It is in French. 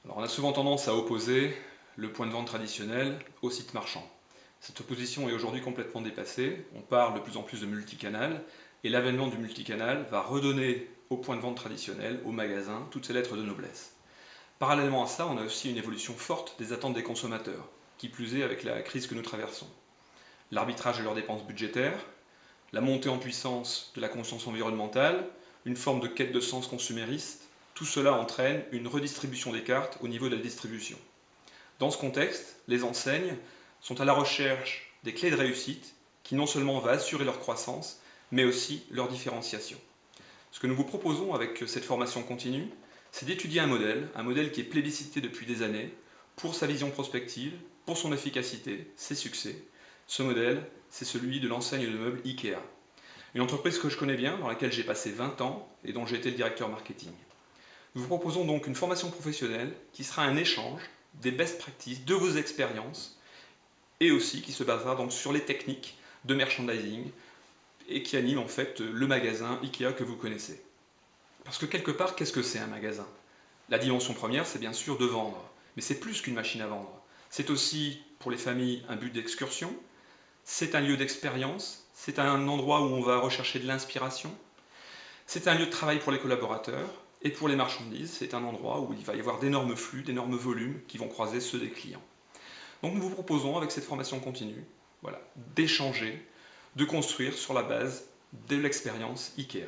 Alors on a souvent tendance à opposer le point de vente traditionnel au site marchand. Cette opposition est aujourd'hui complètement dépassée, on parle de plus en plus de multicanal, et l'avènement du multicanal va redonner au point de vente traditionnel, au magasin, toutes ses lettres de noblesse. Parallèlement à ça, on a aussi une évolution forte des attentes des consommateurs, qui plus est avec la crise que nous traversons. L'arbitrage de leurs dépenses budgétaires, la montée en puissance de la conscience environnementale, une forme de quête de sens consumériste, tout cela entraîne une redistribution des cartes au niveau de la distribution. Dans ce contexte, les enseignes sont à la recherche des clés de réussite qui non seulement va assurer leur croissance, mais aussi leur différenciation. Ce que nous vous proposons avec cette formation continue, c'est d'étudier un modèle qui est plébiscité depuis des années, pour sa vision prospective, pour son efficacité, ses succès. Ce modèle, c'est celui de l'enseigne de meubles IKEA. Une entreprise que je connais bien, dans laquelle j'ai passé 20 ans et dont j'ai été le directeur marketing. Nous vous proposons donc une formation professionnelle qui sera un échange des best practices, de vos expériences, et aussi qui se basera donc sur les techniques de merchandising et qui anime en fait le magasin IKEA que vous connaissez. Parce que quelque part, qu'est-ce que c'est un magasin? La dimension première, c'est bien sûr de vendre, mais c'est plus qu'une machine à vendre. C'est aussi, pour les familles, un but d'excursion, c'est un lieu d'expérience, c'est un endroit où on va rechercher de l'inspiration, c'est un lieu de travail pour les collaborateurs, et pour les marchandises, c'est un endroit où il va y avoir d'énormes flux, d'énormes volumes qui vont croiser ceux des clients. Donc nous vous proposons, avec cette formation continue, voilà, d'échanger, de construire sur la base de l'expérience IKEA.